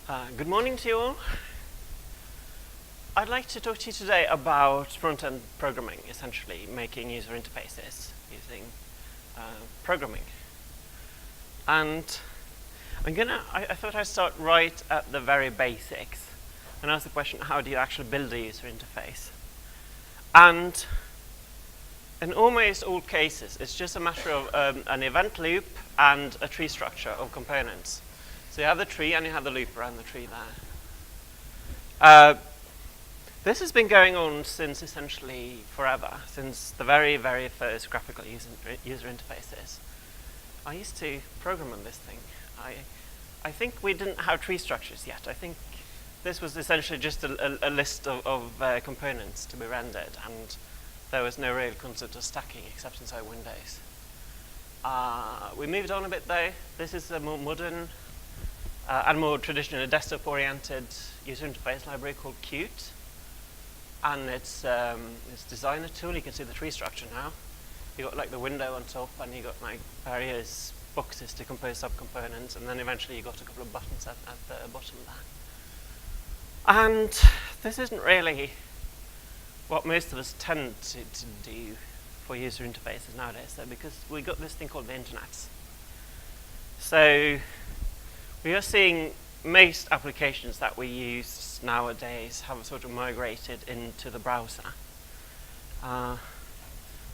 Good morning to you all. I'd like to talk to you today about front-end programming, essentially making user interfaces using programming. And I thought I'd start right at the very basics and ask the question, how do you actually build a user interface? And in almost all cases, it's just a matter of an event loop and a tree structure of components. So you have the tree and you have the loop around the tree there. This has been going on since essentially forever, since the very, very first graphical user interfaces. I used to program on this thing. I think we didn't have tree structures yet. I think this was essentially just a list of components to be rendered, and there was no real concept of stacking except inside Windows. We moved on a bit though. This is a more modern and more traditionally desktop-oriented user interface library called Qt. And it's designer tool. You can see the tree structure now. You got like the window on top, and you got like various boxes to compose subcomponents, and then eventually you got a couple of buttons at the bottom there. And this isn't really what most of us tend to do for user interfaces nowadays, though, because we got this thing called the internet. So we are seeing most applications that we use nowadays have sort of migrated into the browser.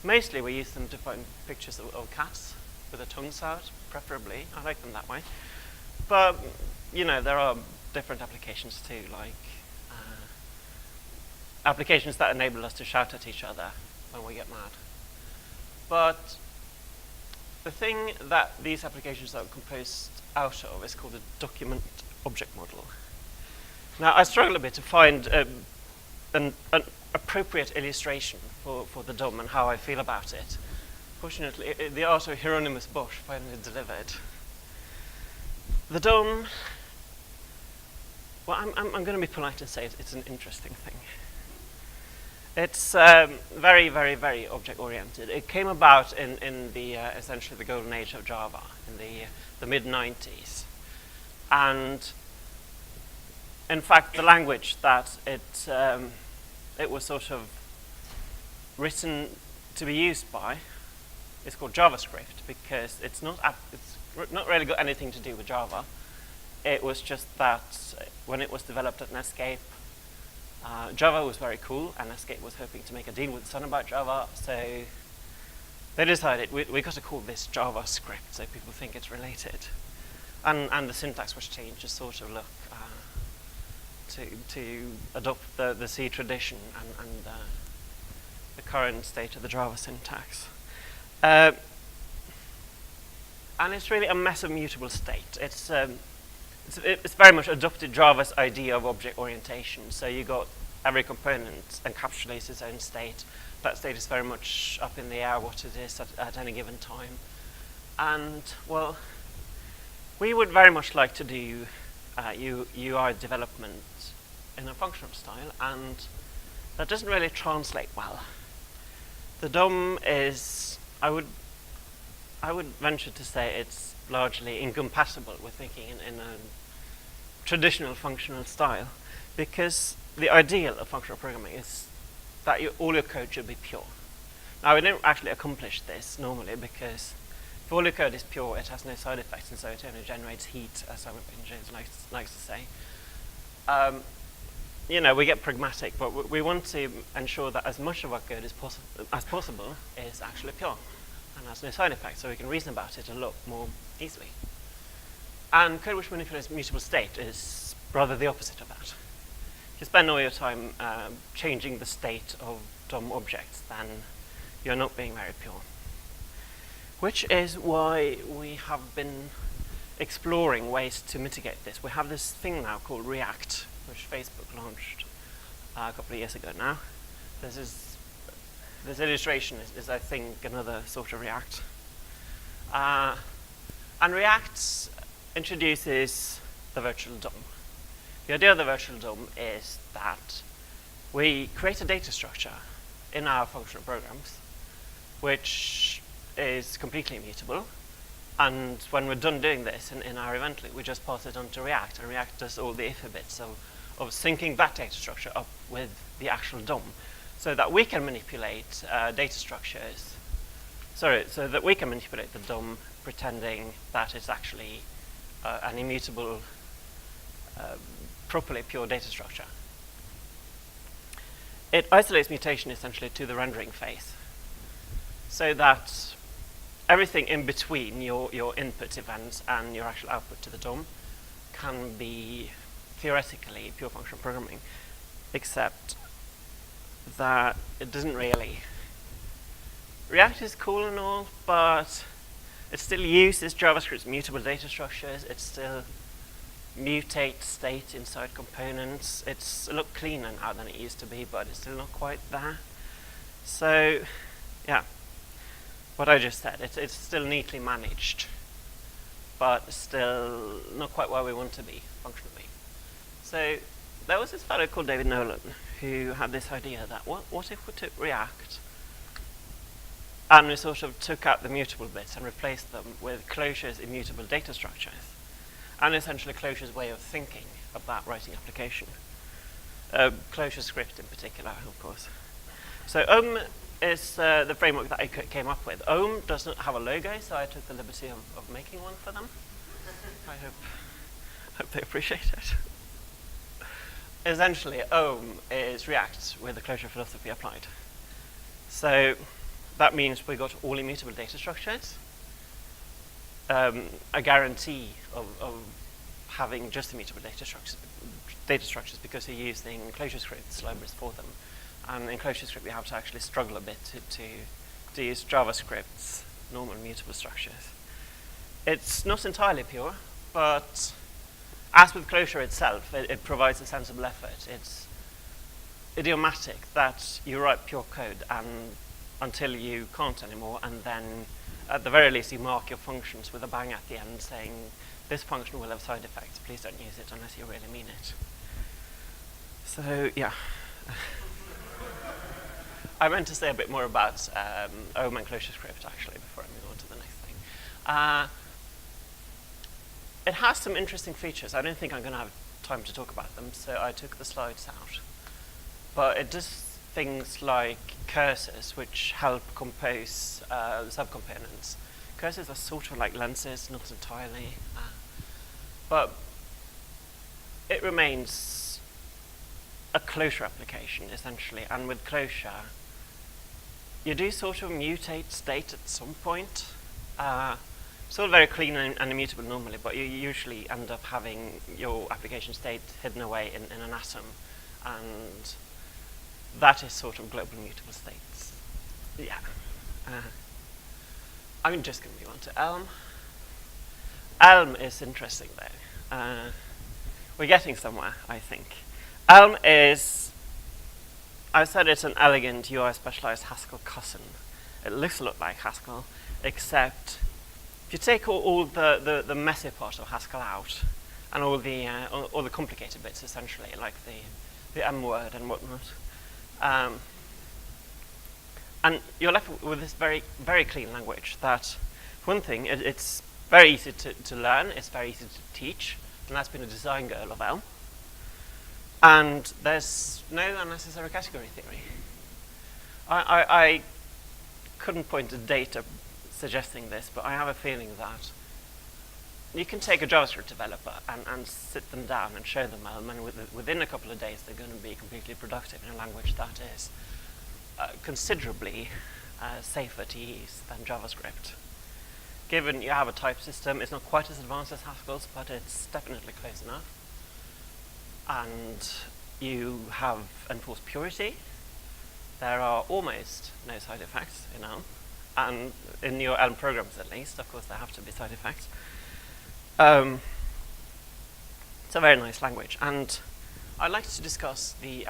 Mostly we use them to find pictures of cats with their tongues out, preferably. I like them that way. But, you know, there are different applications too, like applications that enable us to shout at each other when we get mad. But the thing that these applications are composed out of is called a document object model. Now, I struggle a bit to find an appropriate illustration for the DOM and how I feel about it. Fortunately, the art of Hieronymus Bosch finally delivered. The DOM, well, I'm going to be polite and say it's an interesting thing. It's very, very, very object-oriented. It came about in the essentially the golden age of Java in the mid-90s, and in fact, the language that it was sort of written to be used by is called JavaScript, because it's not really got anything to do with Java. It was just that when it was developed at Netscape, Java was very cool, and Netscape was hoping to make a deal with the sun about Java, so they decided we got to call this JavaScript so people think it's related. And the syntax was changed to sort of look to adopt the C tradition and the current state of the Java syntax. And it's really a massive mutable state. It's very much adopted Java's idea of object orientation. So you got every component encapsulates its own state. That state is very much up in the air what it is at any given time. And, well, we would very much like to do UI development in a functional style, and that doesn't really translate well. The DOM is, I would venture to say it's largely incompatible with thinking in a traditional functional style, because the ideal of functional programming is that all your code should be pure. Now, we don't actually accomplish this normally, because if all your code is pure, it has no side effects, and so it only generates heat, as Simon Jones likes to say. You know, we get pragmatic, but we want to ensure that as much of our code as possible is actually pure and has no side effects, so we can reason about it a lot more easily. And code which manipulates mutable state is rather the opposite of that. If you spend all your time changing the state of DOM objects, then you're not being very pure. Which is why we have been exploring ways to mitigate this. We have this thing now called React, which Facebook launched a couple of years ago now. This illustration is I think, another sort of React. And React introduces the virtual DOM. The idea of the virtual DOM is that we create a data structure in our functional programs, which is completely immutable, And when we're done doing this in our event loop, we just pass it on to React, and React does all the if bits of syncing that data structure up with the actual DOM, so that we can manipulate data structures. So that we can manipulate the DOM, pretending that it's actually an immutable, properly pure data structure. It isolates mutation essentially to the rendering phase, so that everything in between your input events and your actual output to the DOM can be theoretically pure functional programming, except that it doesn't really. React is cool and all, but it still uses JavaScript's mutable data structures. It still mutates state inside components. It's a lot cleaner now than it used to be, but it's still not quite there. So, yeah, what I just said, it's still neatly managed, but still not quite where we want to be functionally. So there was this fellow called David Nolan who had this idea that what if we took React and we sort of took out the mutable bits and replaced them with Clojure's immutable data structures, and essentially Clojure's way of thinking about writing application. Clojure script in particular, of course. So Ohm is the framework that I came up with. Ohm does not have a logo, so I took the liberty of making one for them. I hope they appreciate it. Essentially, Ohm is React with the Clojure philosophy applied. So that means we got all immutable data structures, a guarantee of having just immutable data structures because you're using Clojure scripts libraries for them. And in Clojure script, you have to actually struggle a bit to use JavaScript's normal mutable structures. It's not entirely pure, but as with Clojure itself, it provides a sensible effort. It's idiomatic that you write pure code until you can't anymore, and then at the very least you mark your functions with a bang at the end saying, this function will have side effects, please don't use it unless you really mean it. So, yeah. I meant to say a bit more about Ohm and Clojure script actually before I move on to the next thing. It has some interesting features. I don't think I'm going to have time to talk about them, so I took the slides out. But it does things like cursors, which help compose subcomponents. Cursors are sort of like lenses, not entirely. But it remains a Clojure application, essentially. And with Clojure, you do sort of mutate state at some point. Sort of very clean and immutable normally, but you usually end up having your application state hidden away in an atom, and that is sort of global immutable states. Yeah. I'm just going to move on to Elm. Elm is interesting though. We're getting somewhere, I think. Elm is, I said it's an elegant UI specialized Haskell cousin. It looks a lot like Haskell, except if you take all the messy part of Haskell out, and all the complicated bits essentially, like the M word and whatnot, and you're left with this very, very clean language that, for one thing, it's very easy to learn, it's very easy to teach, and that's been a design goal of Elm. And there's no unnecessary category theory. I couldn't point to data suggesting this, but I have a feeling that you can take a JavaScript developer and sit them down and show them Elm, and within a couple of days they're going to be completely productive in a language that is considerably safer to use than JavaScript. Given you have a type system, it's not quite as advanced as Haskell's, but it's definitely close enough. And you have enforced purity. There are almost no side effects in Elm. And in your Elm programs at least, of course there have to be side effects. It's a very nice language, and I'd like to discuss the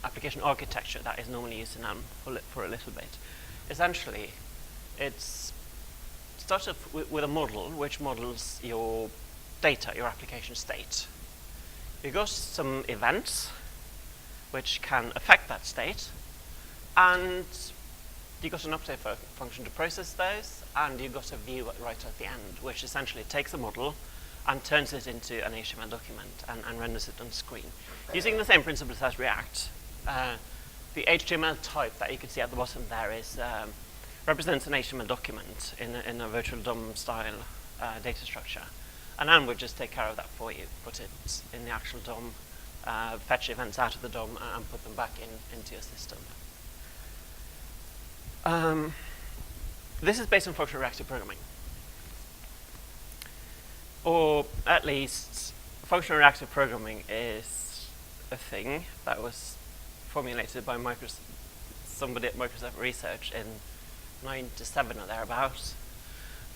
application architecture that is normally used in Elm for a little bit. Essentially, it's started with a model which models your data, your application state. You got some events which can affect that state, and you got an update function to process those, and you got a view right at the end, which essentially takes a model and turns it into an HTML document and renders it on screen. Using the same principles as React, the HTML type that you can see at the bottom there is represents an HTML document in a virtual DOM style data structure. And then we'll just take care of that for you, put it in the actual DOM, fetch events out of the DOM and put them back into your system. This is based on functional reactive programming. Or at least, functional reactive programming is a thing that was formulated by somebody at Microsoft Research in 97 or thereabouts.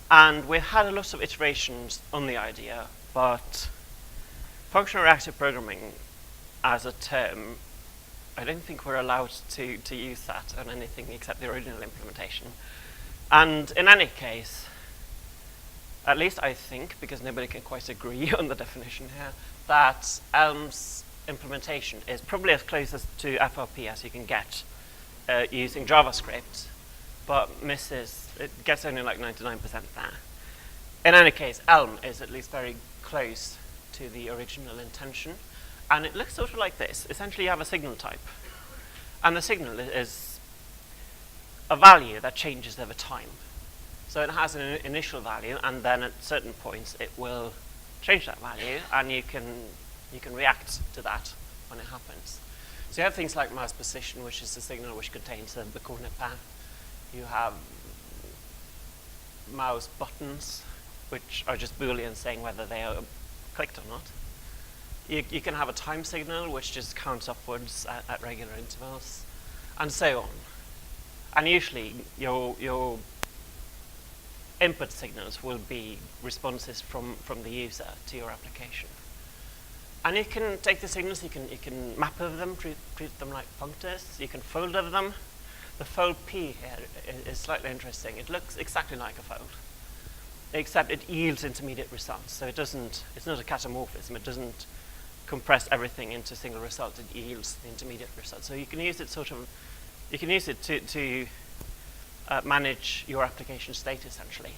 And we've had a lot of iterations on the idea, but functional reactive programming as a term, I don't think we're allowed to use that on anything except the original implementation. And in any case, at least I think, because nobody can quite agree on the definition here, that Elm's implementation is probably as close to FRP as you can get using JavaScript, but it gets only like 99% there. In any case, Elm is at least very close to the original intention, and it looks sort of like this. Essentially, you have a signal type, and the signal is a value that changes over time. So it has an initial value, and then at certain points it will change that value, and you can react to that when it happens. So you have things like mouse position, which is a signal which contains the coordinate path. You have mouse buttons, which are just Boolean saying whether they are clicked or not. You can have a time signal, which just counts upwards at regular intervals, and so on. And usually your input signals will be responses from the user to your application. And you can take the signals, you can map over them, treat them like functors, you can fold over them. The fold P here is slightly interesting. It looks exactly like a fold, except it yields intermediate results. So it's not a catamorphism, it doesn't compress everything into a single result, it yields the intermediate result. So you can use it to manage your application state, essentially.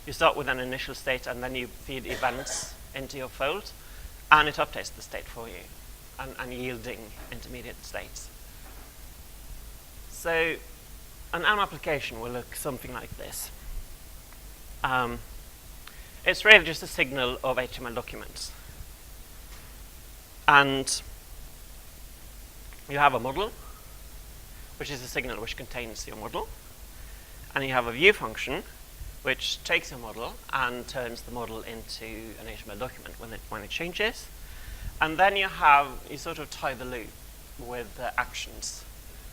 You start with an initial state, and then you feed events into your fold, and it updates the state for you, and yielding intermediate states. So an Elm application will look something like this. It's really just a signal of HTML documents. And you have a model, which is a signal which contains your model. And you have a view function, which takes your model and turns the model into an HTML document when it changes. And then you sort of tie the loop with the actions.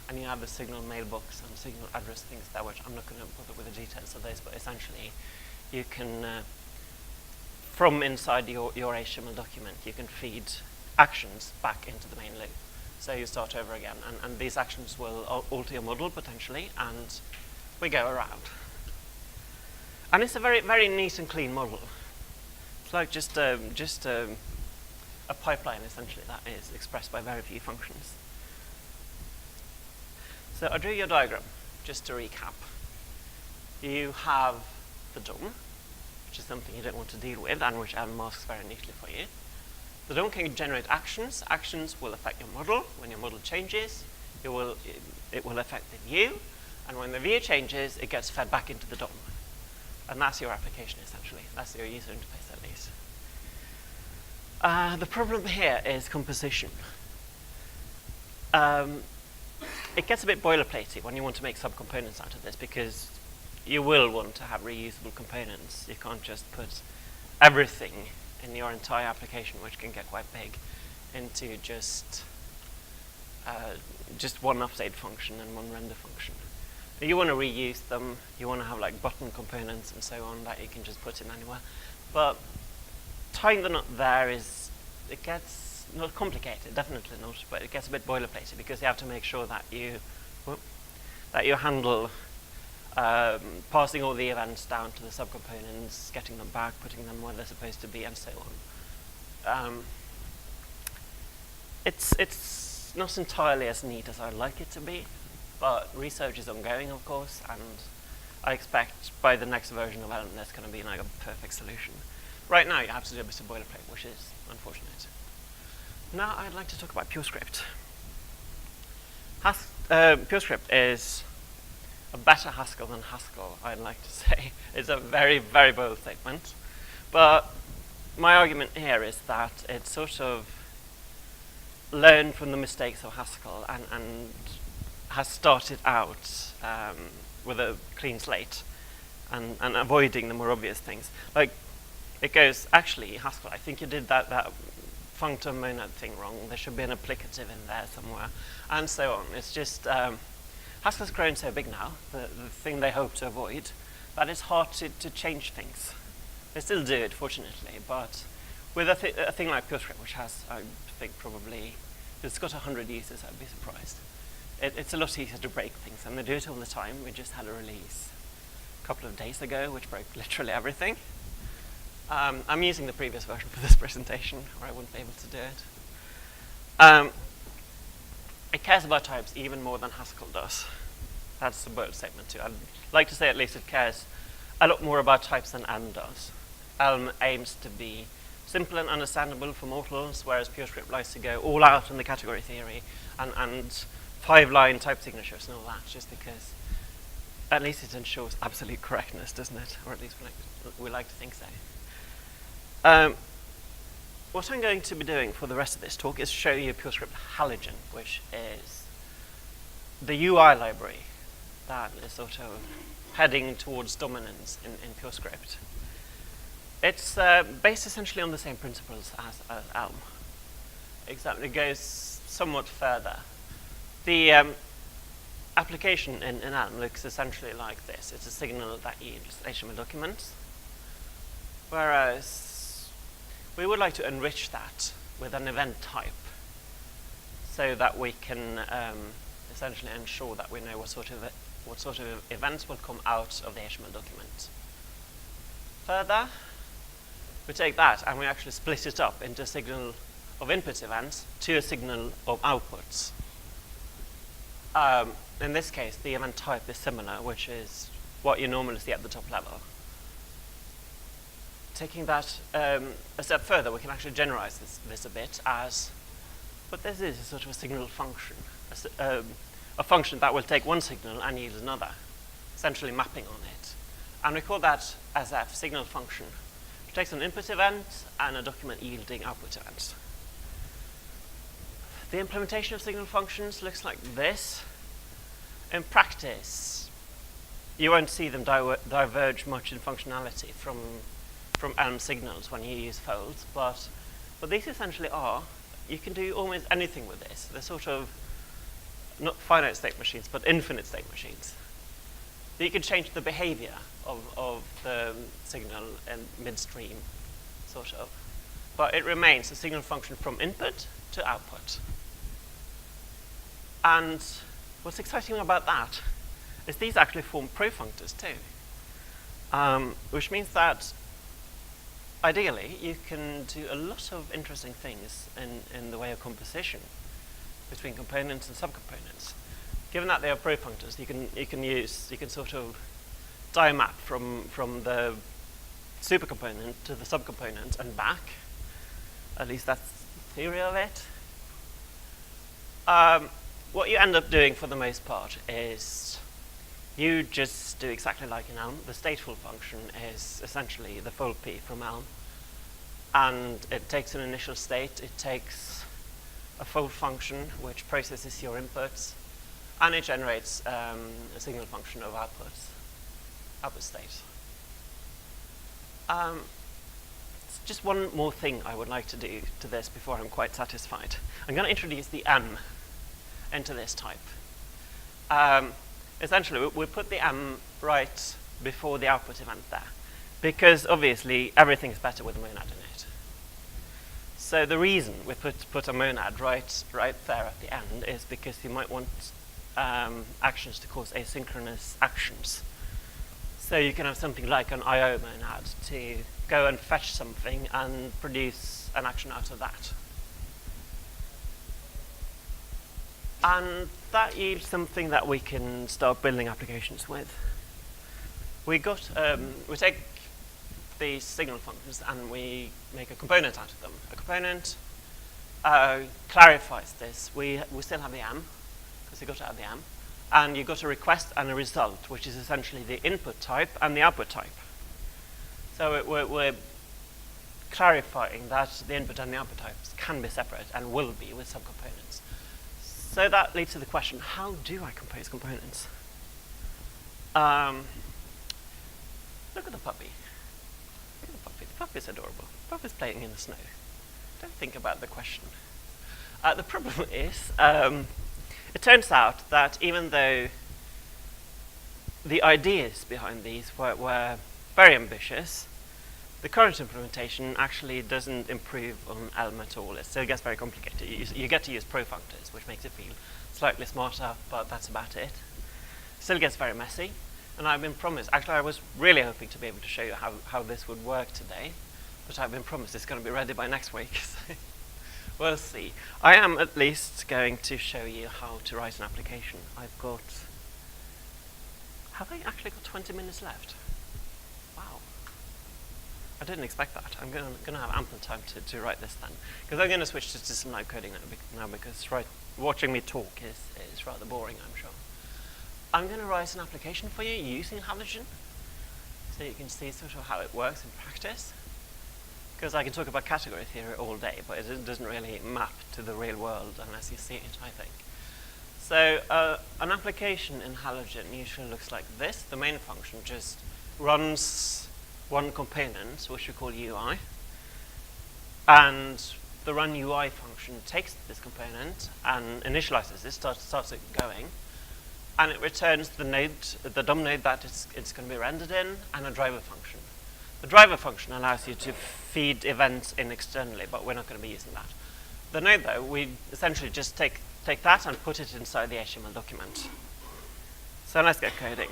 And you have the signal mailbox and signal address things there, which I'm not going to bother with the details of those, but essentially you can, from inside your HTML document, you can feed actions back into the main loop. So you start over again, and these actions will alter your model potentially, and we go around. And it's a very, very neat and clean model. It's like just a pipeline, essentially, that is expressed by very few functions. So I drew your diagram, just to recap. You have the DOM, which is something you don't want to deal with, and which Elm masks very neatly for you. The DOM can generate actions. Actions will affect your model. When your model changes, it will affect the view, and when the view changes, it gets fed back into the DOM. And that's your application, essentially. That's your user interface, at least. The problem here is composition. It gets a bit boilerplatey when you want to make subcomponents out of this, because you will want to have reusable components. You can't just put everything in your entire application, which can get quite big, into just one update function and one render function. You want to reuse them. You want to have like button components and so on that you can just put in anywhere. But tying the knot there it gets not complicated, definitely not, but it gets a bit boilerplatey, because you have to make sure that you handle passing all the events down to the subcomponents, getting them back, putting them where they're supposed to be, and so on. It's not entirely as neat as I'd like it to be, but research is ongoing, of course, and I expect by the next version of Elm there's going to be like a perfect solution. Right now you have to do a bit of boilerplate, which is unfortunate. Now I'd like to talk about PureScript. PureScript is a better Haskell than Haskell, I'd like to say. It's a very, very bold statement. But my argument here is that it sort of learned from the mistakes of Haskell and has started out with a clean slate and avoiding the more obvious things. Like, it goes, actually, Haskell, I think you did that functor monad thing wrong. There should be an applicative in there somewhere, and so on. It's just, Haskell's grown so big now, the thing they hope to avoid, that it's hard to change things. They still do it, fortunately, but with a thing like PureScript, which has, I think, probably, if it's got 100 users, I'd be surprised. It's a lot easier to break things, and they do it all the time. We just had a release a couple of days ago, which broke literally everything. I'm using the previous version for this presentation, or I wouldn't be able to do it. It cares about types even more than Haskell does. That's a bold statement too. I'd like to say at least it cares a lot more about types than Elm does. Elm aims to be simple and understandable for mortals, whereas PureScript likes to go all out in the category theory and 5-line type signatures and all that, just because at least it ensures absolute correctness, doesn't it? Or at least we like to think so. What I'm going to be doing for the rest of this talk is show you PureScript Halogen, which is the UI library that is sort of heading towards dominance in PureScript. It's based essentially on the same principles as Elm, except it goes somewhat further. The application in Elm looks essentially like this. It's a signal that yields HTML documents, whereas we would like to enrich that with an event type so that we can essentially ensure that we know what sort of events will come out of the HTML document. Further, we take that and we actually split it up into a signal of input events to a signal of outputs. In this case, the event type is similar, which is what you normally see at the top level. Taking that a step further, we can actually generalize this a bit as what this is sort of a signal function, a function that will take one signal and yield another, essentially mapping on it. And we call that SF, signal function, which takes an input event and a document yielding output events. The implementation of signal functions looks like this. In practice, you won't see them diverge much in functionality from Elm signals when you use folds, but what these essentially are, you can do almost anything with this. They're sort of not finite state machines, but infinite state machines. So you can change the behavior of the signal in midstream, sort of. But it remains a signal function from input to output. And what's exciting about that is these actually form profunctors too, which means that ideally you can do a lot of interesting things in the way of composition between components and subcomponents. Given that they are profunctors, you can sort of diamap from the supercomponent to the subcomponent and back. At least that's the theory of it. What you end up doing for the most part is you just do exactly like in Elm. The stateful function is essentially the fold P from Elm. And it takes an initial state, it takes a fold function which processes your inputs, and it generates a signal function of output state. Just one more thing I would like to do to this before I'm quite satisfied. I'm going to introduce the M into this type. Essentially, we put the M right before the output event there, because obviously everything's better with a monad in it. So the reason we put a monad right there at the end is because you might want actions to cause asynchronous actions. So you can have something like an IO monad to go and fetch something and produce an action out of that. And that yields something that we can start building applications with. We take these signal functions and we make a component out of them. A component clarifies this. We still have the am, because you got to add the am. And you got a request and a result, which is essentially the input type and the output type. So we're clarifying that the input and the output types can be separate and will be with subcomponents. So that leads to the question, how do I compose components? Look at the puppy. Look at the puppy. The puppy is adorable. The puppy is playing in the snow. Don't think about the question. The problem is, it turns out that even though the ideas behind these were very ambitious, the current implementation actually doesn't improve on Elm at all. It still gets very complicated. You get to use pro-functors, which makes it feel slightly smarter, but that's about it. Still gets very messy. And I've been promised, actually I was really hoping to be able to show you how this would work today, but I've been promised it's going to be ready by next week, so we'll see. I am at least going to show you how to write an application. Have I actually got 20 minutes left? Wow. I didn't expect that. I'm going to have ample time to write this then, because I'm going to switch to some live coding now because watching me talk is rather boring, I'm sure. I'm going to write an application for you using Halogen, so you can see sort of how it works in practice. Because I can talk about category theory all day, but it doesn't really map to the real world unless you see it, I think. So an application in Halogen usually looks like this. The main function just runs one component, which we call UI. And the run UI function takes this component and initializes it, starts it going. And it returns the DOM node that it's going to be rendered in, and a driver function. The driver function allows you to feed events in externally, but we're not going to be using that. The node, though, we essentially just take that and put it inside the HTML document. So let's get coding.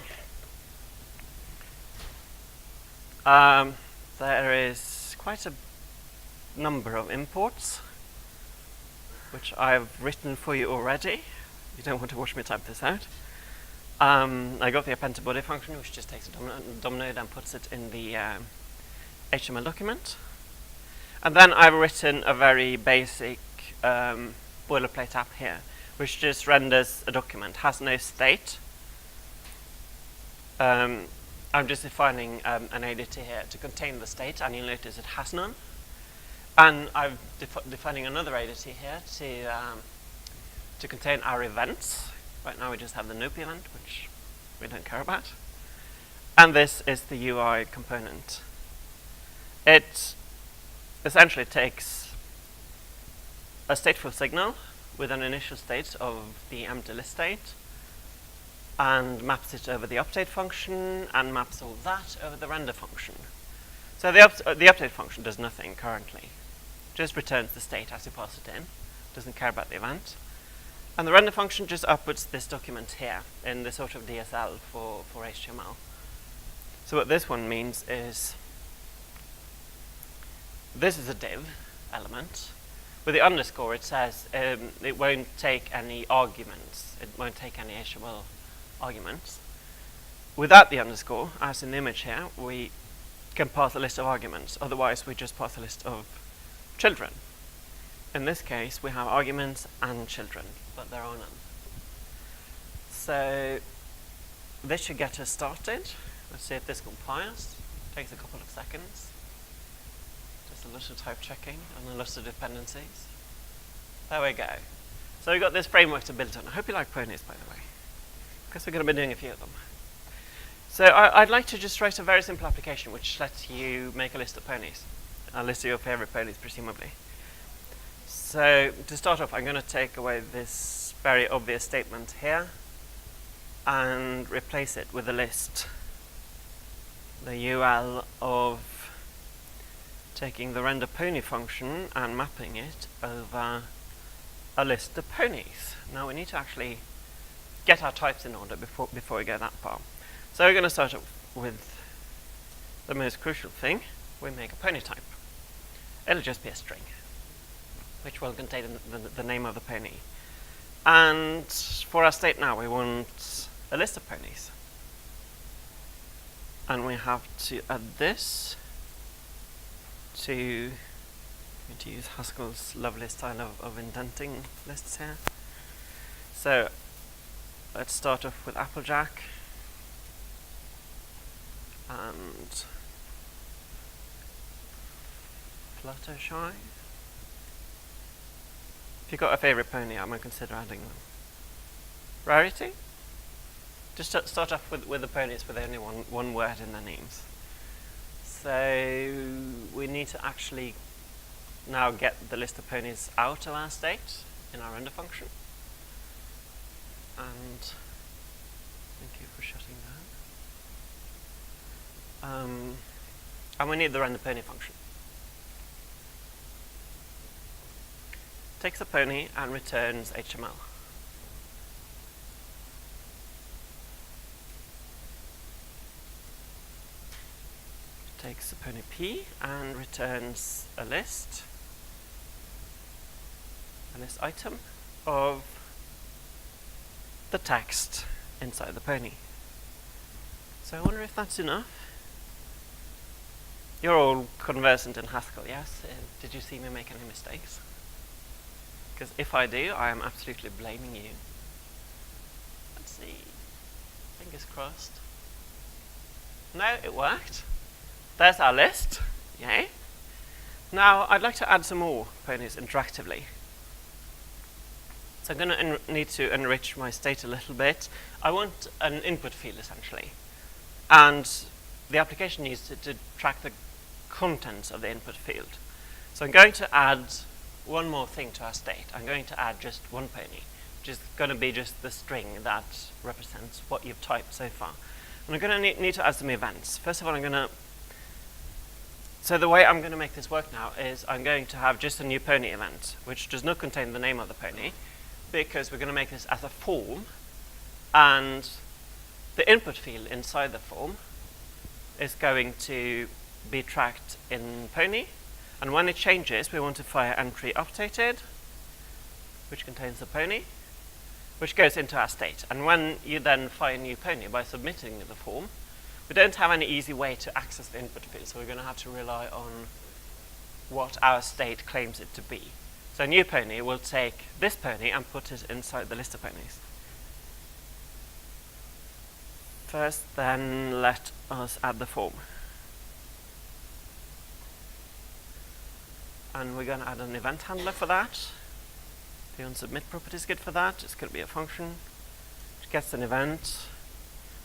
There is quite a number of imports, which I've written for you already. You don't want to watch me type this out. I got the append to body function, which just takes a DOM node and puts it in the HTML document. And then I've written a very basic boilerplate app here, which just renders a document, has no state. I'm just defining an ADT here to contain the state, and you'll notice it has none. And I'm defining another ADT here to contain our events. Right now we just have the NOP event, which we don't care about. And this is the UI component. It essentially takes a stateful signal with an initial state of the empty list state and maps it over the update function and maps all that over the render function. So the update function does nothing currently. Just returns the state as you pass it in. Doesn't care about the event. And the render function just outputs this document here in the sort of DSL for HTML. So what this one means is this is a div element. With the underscore, it says it won't take any arguments. It won't take any HTML arguments. Without the underscore, as in the image here, we can pass a list of arguments. Otherwise, we just pass a list of children. In this case, we have arguments and children, but there are none. So this should get us started. Let's see if this compiles. Takes a couple of seconds. Just a little type checking and a lot of dependencies. There we go. So we've got this framework to build on. I hope you like ponies, by the way, because we're going to be doing a few of them. So I'd like to just write a very simple application which lets you make a list of ponies. A list of your favorite ponies, presumably. So to start off, I'm going to take away this very obvious statement here and replace it with a list. The UL of taking the render pony function and mapping it over a list of ponies. Now we need to actually get our types in order before we go that far. So we're going to start up with the most crucial thing. We make a pony type. It'll just be a string, which will contain the name of the pony. And for our state now, we want a list of ponies. And we have to add this to use Haskell's lovely style of indenting lists here. So let's start off with Applejack and Fluttershy. If you've got a favourite pony, I might consider adding them. Rarity? Just start off with the ponies with only one word in their names. So we need to actually now get the list of ponies out of our state in our render function. And thank you for shutting down. And we need the render pony function. Takes a pony and returns HTML. Takes a pony P and returns a list item of the text inside the pony. So I wonder if that's enough. You're all conversant in Haskell, yes? Did you see me make any mistakes? Because if I do, I am absolutely blaming you. Let's see. Fingers crossed. No, it worked. There's our list. Yay. Now, I'd like to add some more ponies interactively. So I'm going to need to enrich my state a little bit. I want an input field, essentially. And the application needs to track the contents of the input field. So I'm going to add one more thing to our state. I'm going to add just one pony, which is going to be just the string that represents what you've typed so far. And I'm going to need to add some events. First of all, so the way I'm going to make this work now is I'm going to have just a new pony event, which does not contain the name of the pony, because we're going to make this as a form, and the input field inside the form is going to be tracked in pony, and when it changes, we want to fire entry updated, which contains the pony, which goes into our state. And when you then fire new pony by submitting the form, we don't have any easy way to access the input field, so we're going to have to rely on what our state claims it to be. So new pony will take this pony and put it inside the list of ponies. First, then let us add the form. And we're going to add an event handler for that. The onSubmit property is good for that. It's going to be a function which gets an event.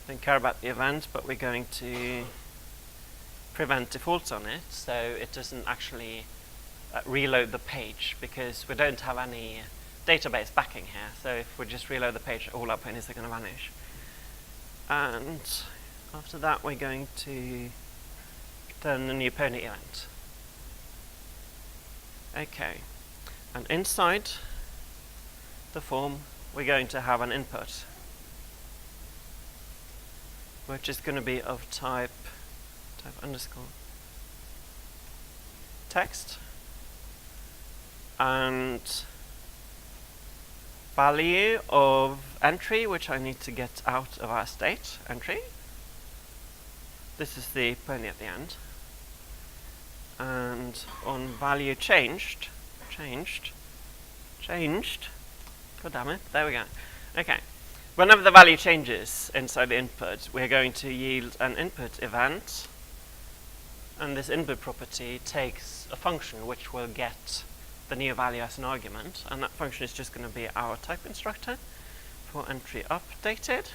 Don't care about the event, but we're going to prevent defaults on it, so it doesn't actually reload the page, because we don't have any database backing here. So if we just reload the page, all our ponies are going to vanish. And after that, we're going to turn a new pony event. Okay, and inside the form, we're going to have an input, which is going to be of type underscore text, and value of entry, which I need to get out of our state entry. This is the pony at the end. And on value changed. God damn it, there we go. Okay. Whenever the value changes inside the input, we're going to yield an input event, and this input property takes a function which will get the new value as an argument, and that function is just going to be our type instructor for entry updated.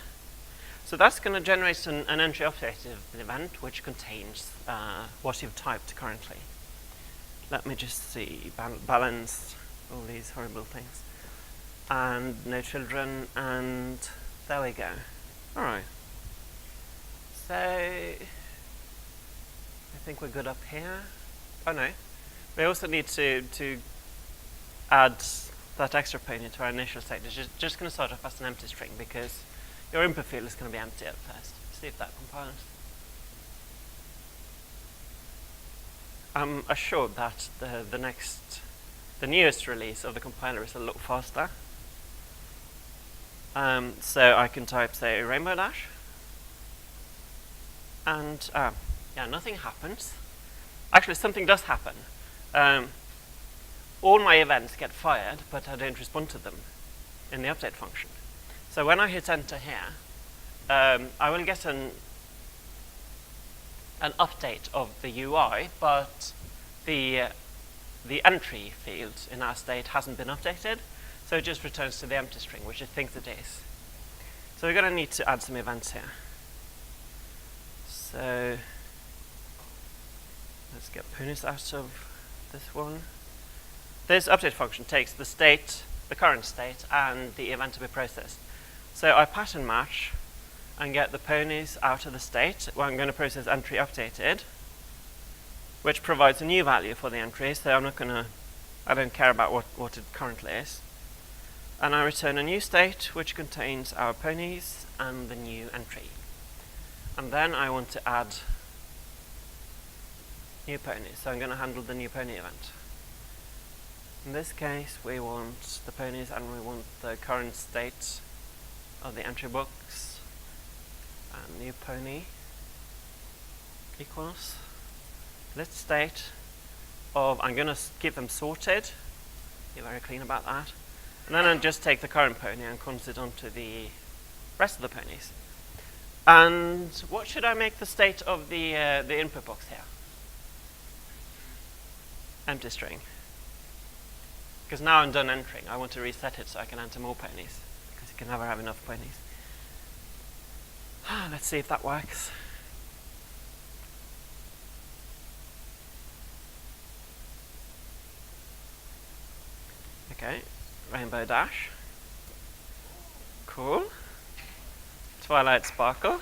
So that's going to generate an entry updated event which contains what you've typed currently. Let me just see, balance all these horrible things. And no children, and there we go. Alright. So I think we're good up here. Oh no. We also need to add that extra pony to our initial state. It's just going to start off as an empty string, because your input field is going to be empty at first. See if that compiles. I'm assured that the newest release of the compiler is a lot faster. So I can type, say, rainbow dash, and yeah, nothing happens. Actually, something does happen. All my events get fired, but I don't respond to them in the update function. So when I hit enter here, I will get an update of the UI, but the entry field in our state hasn't been updated, so it just returns to the empty string, which it thinks it is. So we're going to need to add some events here. So let's get ponies out of this one. This update function takes the state, the current state, and the event to be processed. So I pattern match and get the ponies out of the state. Well, I'm going to process entry updated, which provides a new value for the entry. So I don't care about what it currently is. And I return a new state, which contains our ponies and the new entry. And then I want to add new ponies. So I'm going to handle the new pony event. In this case, we want the ponies and we want the current state of the entry box. And new pony equals list state of, I'm going to keep them sorted, be very clean about that. And then I'll just take the current pony and const it onto the rest of the ponies. And what should I make the state of the input box here? Empty string. Because now I'm done entering. I want to reset it so I can enter more ponies, because you can never have enough ponies. Let's see if that works. Okay, rainbow dash. Cool. Twilight sparkle.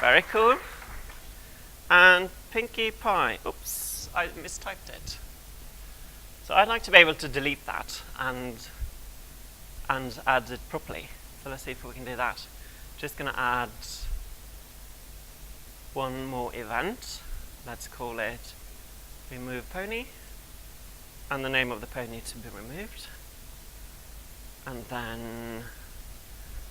Very cool. And Pinkie Pie. Oops, I mistyped it. So I'd like to be able to delete that and add it properly. So let's see if we can do that. Just going to add one more event. Let's call it remove pony, and the name of the pony to be removed. And then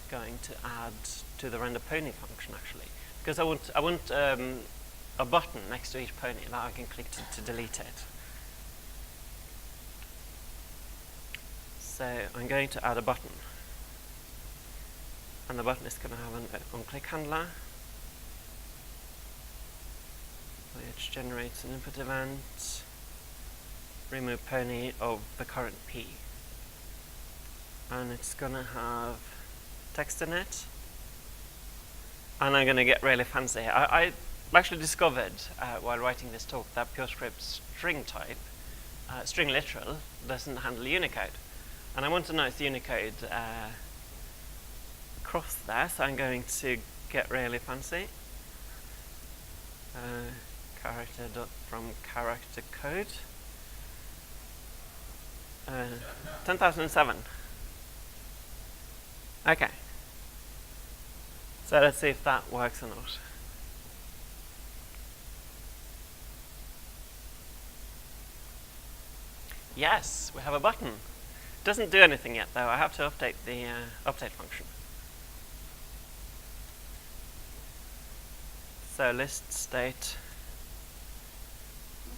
going to add to the render pony function, actually, because I want a button next to each pony that I can click to delete it. So I'm going to add a button. And the button is going to have an on-click handler, which generates an input event, remove pony of the current P. And it's going to have text in it. And I'm going to get really fancy. I actually discovered while writing this talk that PureScript's string type, string literal, doesn't handle Unicode. And I want to know if Unicode cross there, so I'm going to get really fancy. Character dot from character code. 10,007. Okay. So let's see if that works or not. Yes, we have a button. Doesn't do anything yet, though. I have to update the update function. So list state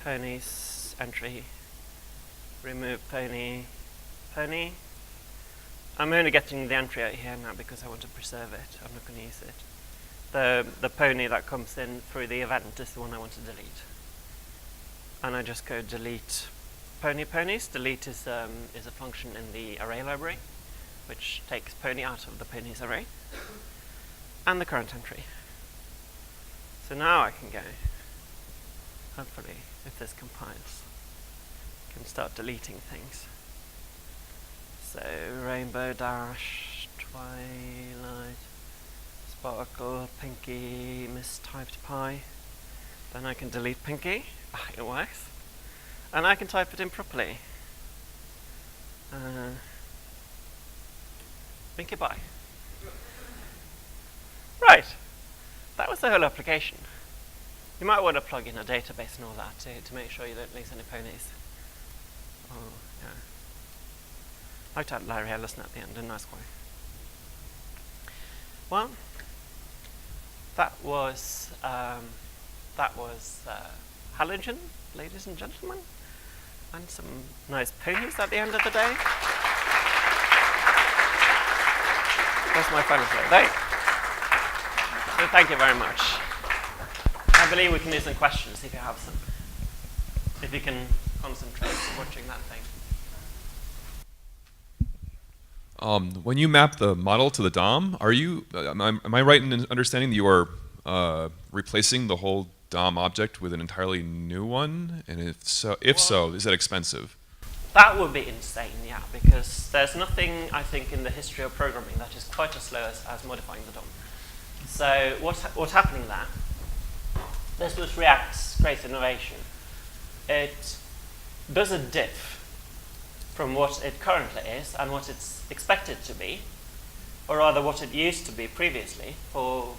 ponies entry remove pony. I'm only getting the entry out here now because I want to preserve it. I'm not going to use it. The pony that comes in through the event is the one I want to delete. And I just go delete ponies. Delete is a function in the array library, which takes pony out of the ponies array, and the current entry. So now I can go, hopefully, if this compiles, I can start deleting things. So rainbow dash, twilight, sparkle, Pinkie, mistyped pie. Then I can delete Pinkie. It works. And I can type it in properly. Pinkie pie. Right. That was the whole application. You might want to plug in a database and all that to make sure you don't lose any ponies. Oh, yeah. I like to add Larry Ellison at the end, a nice way. Well, that was halogen, ladies and gentlemen, and some nice ponies at the end of the day. That's my final slide. So thank you very much. I believe we can do some questions if you have some. If you can concentrate watching that thing. When you map the model to the DOM, are you? Am I right in understanding that you are replacing the whole DOM object with an entirely new one? And if so, is that expensive? That would be insane, yeah, because there's nothing, I think, in the history of programming that is quite as slow as modifying the DOM. So what's happening there? This was React's great innovation. It does a diff from what it currently is and what it's expected to be, or rather what it used to be previously for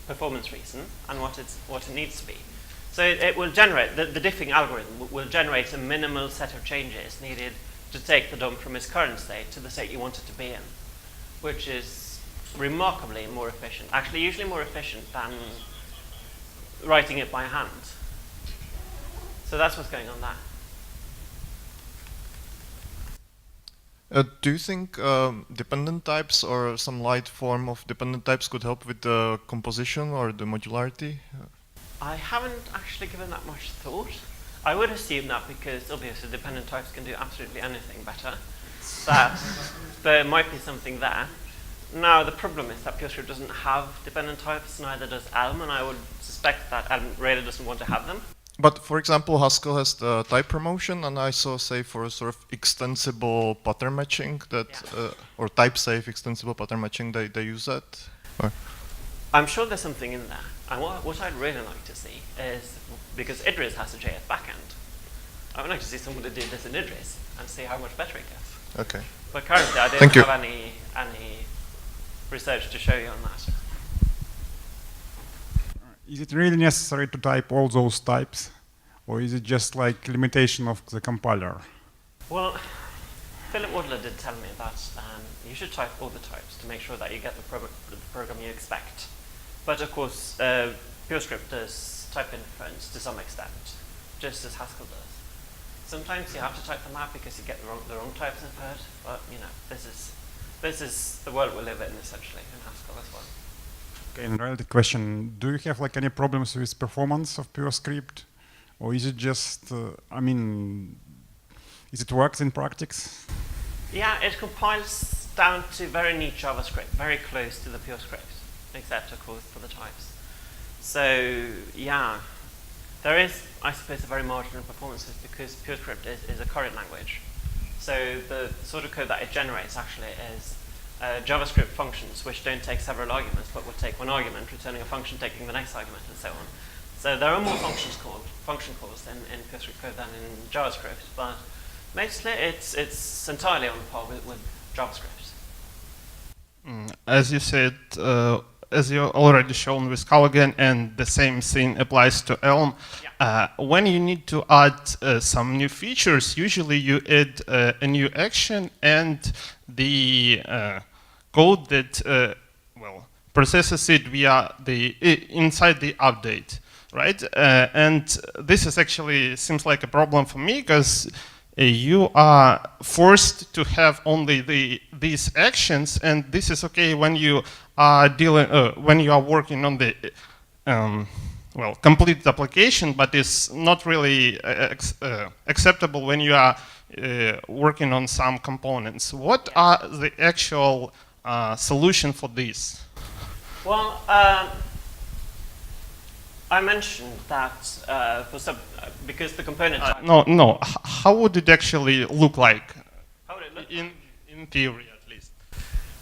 performance reason, and what it needs to be. So it will generate, the diffing algorithm will generate a minimal set of changes needed to take the DOM from its current state to the state you want it to be in, which is remarkably more efficient, actually usually more efficient than writing it by hand. So that's what's going on there. Do you think dependent types or some light form of dependent types could help with the composition or the modularity? I haven't actually given that much thought. I would assume that because obviously dependent types can do absolutely anything better, that there might be something there. Now the problem is that PureScript doesn't have dependent types, neither does Elm, and I would suspect that Elm really doesn't want to have them. But for example, Haskell has the type promotion, and I saw, say, for a sort of extensible pattern matching that, or type-safe extensible pattern matching, they use that. Or? I'm sure there's something in there. And what I'd really like to see is, because Idris has a JS backend, I would like to see someone to do this in Idris and see how much better it gets. Okay. But currently, I don't have any research to show you on that. Is it really necessary to type all those types, or is it just like limitation of the compiler? Well, Philip Wadler did tell me that you should type all the types to make sure that you get the program you expect. But of course, PureScript does type inference to some extent, just as Haskell does. Sometimes you have to type them out because you get the wrong types inferred. But you know, this is the world we live in essentially in Haskell as well. Okay, and related question: do you have like any problems with performance of PureScript, or is it just? Is it works in practice? Yeah, it compiles down to very neat JavaScript, very close to the PureScript, except of course for the types. So yeah, there is, I suppose, a very marginal performances because PureScript is a current language. So the sort of code that it generates actually is JavaScript functions which don't take several arguments but will take one argument, returning a function, taking the next argument, and so on. So there are more function calls in PureScript code than in JavaScript, but mostly it's entirely on par with JavaScript. As you said, as you already shown with Callaghan, and the same thing applies to Elm, when you need to add some new features, usually you add a new action and the code that processes it via inside the update, right? And this is actually seems like a problem for me because you are forced to have only these actions, and this is okay when you are when you are working on the complete application, but it's not really acceptable when you are working on some components. What are the actual solution for this? Well, I mentioned that because the component type. No. How would it actually look like? How would it look in theory, at least?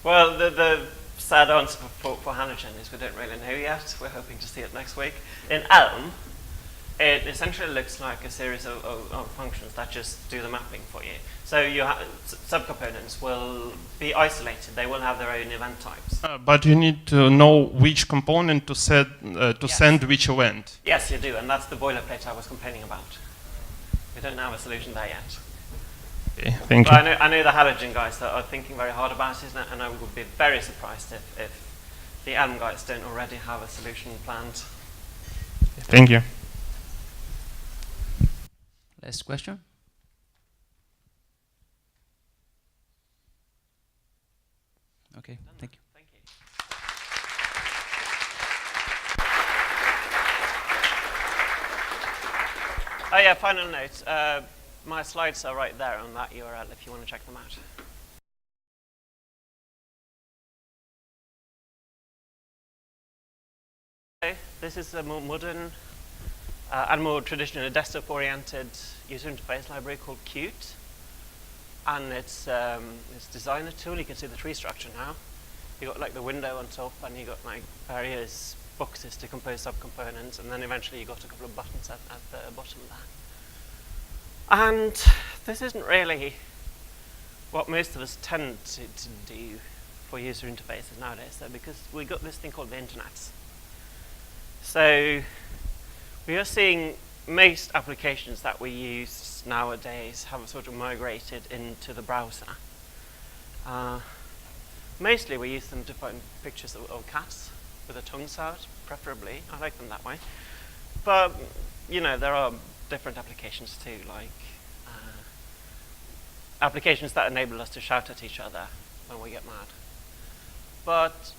Well, the sad answer for halogen is we don't really know yet. We're hoping to see it next week. In Elm, it essentially looks like a series of functions that just do the mapping for you. So you subcomponents will be isolated. They will have their own event types. But you need to know which component to set send which event. Yes, you do, and that's the boilerplate I was complaining about. We don't have a solution there yet. Okay, thank But you. I know the halogen guys that are thinking very hard about it, and I would be very surprised if the Elm guys don't already have a solution planned. Thank you. Last question. Okay, thank you. Thank you. Oh yeah, final note. My slides are right there on that URL if you want to check them out. Okay, this is a more modern and more traditionally desktop-oriented user interface library called Qt. And it's designer tool. You can see the tree structure now. You got like the window on top, and you got like various boxes to compose subcomponents, and then eventually you got a couple of buttons at the bottom there. And this isn't really what most of us tend to do for user interfaces nowadays, though, because we got this thing called the internet. So we are seeing most applications that we use nowadays have sort of migrated into the browser. Mostly we use them to find pictures of cats with their tongues out, preferably. I like them that way. But, you know, there are different applications too, like applications that enable us to shout at each other when we get mad. But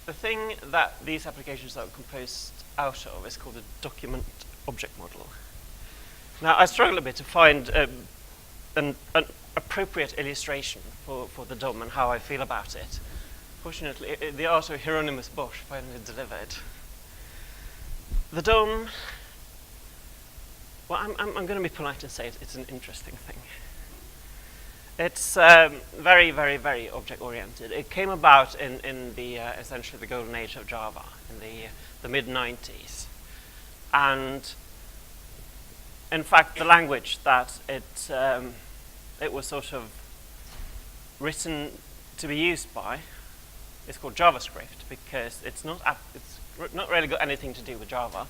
the thing that these applications are composed out of is called a document object model. Now, I struggle a bit to find an appropriate illustration for the DOM and how I feel about it. Fortunately, the art of Hieronymus Bosch finally delivered. The DOM, well, I'm going to be polite and say it's an interesting thing. It's very, very, very object-oriented. It came about in the essentially the golden age of Java in the mid-90s, and in fact, the language that it was sort of written to be used by is called JavaScript, because it's not really got anything to do with Java.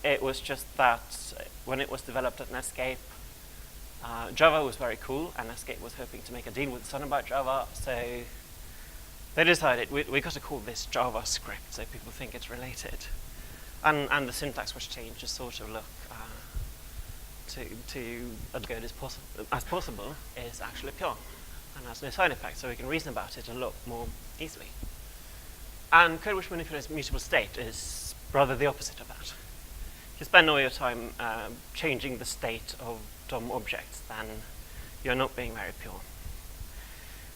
It was just that when it was developed at Netscape, Java was very cool, and Netscape was hoping to make a deal with the Sun about Java, so they decided we got to call this JavaScript so people think it's related. And the syntax was changed to sort of look to as good as possible is actually pure and has no side effects, so we can reason about it a lot more easily. And code which manipulates mutable state is rather the opposite of that. You spend all your time changing the state of DOM objects, then you're not being very pure.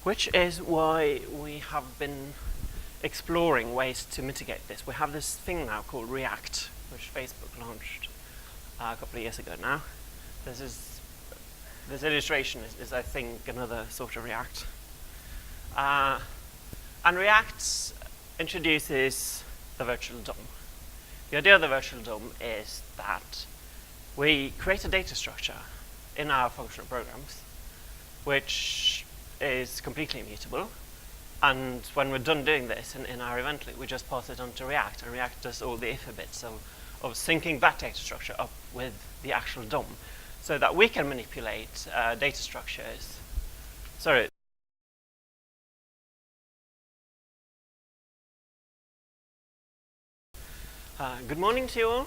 Which is why we have been exploring ways to mitigate this. We have this thing now called React, which Facebook launched a couple of years ago now. This illustration is I think, another sort of React. And React introduces the virtual DOM. The idea of the virtual DOM is that we create a data structure in our functional programs, which is completely immutable. And when we're done doing this in our event loop, we just pass it on to React, and React does all the if bits of syncing that data structure up with the actual DOM, so that we can manipulate data structures. Sorry. Good morning to you all.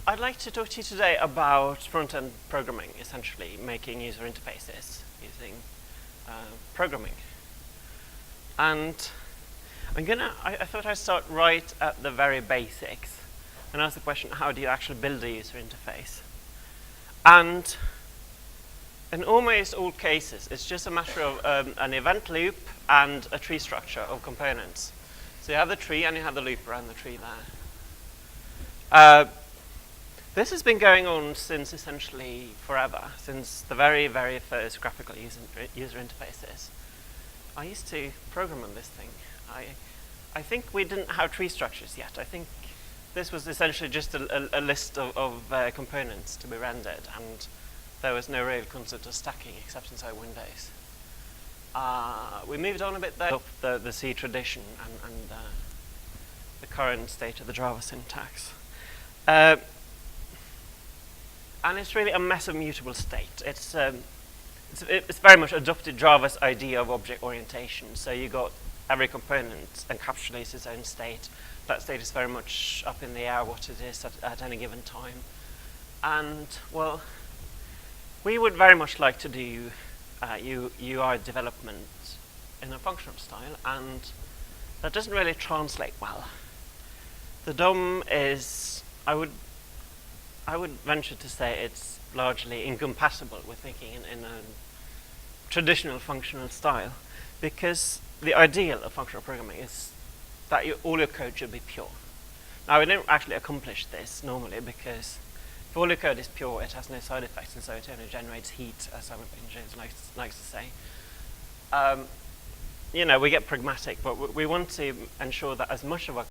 I'd like to talk to you today about front-end programming, essentially making user interfaces using programming. And I thought I'd start right at the very basics and ask the question, how do you actually build a user interface? And in almost all cases, it's just a matter of an event loop and a tree structure of components. So you have the tree and you have the loop around the tree there. This has been going on since essentially forever, since the very, very first graphical user interfaces. I used to program on this thing. I think we didn't have tree structures yet. I think this was essentially just a list of components to be rendered, and there was no real concept of stacking except inside Windows. We moved on a bit there, the C tradition and the current state of the Java syntax. and it's really a massive mutable state. It's very much adopted Java's idea of object orientation. So you got every component encapsulates its own state. That state is very much up in the air what it is at any given time. And, well, we would very much like to do UI development in a functional style, and that doesn't really translate well. The DOM is, I would venture to say it's largely incompatible with thinking in a traditional functional style, because the ideal of functional programming is that all your code should be pure. Now, we don't actually accomplish this normally, because if all your code is pure, it has no side effects, and so it only generates heat, as some engineers likes to say. You know, we get pragmatic, but we want to ensure that as much of our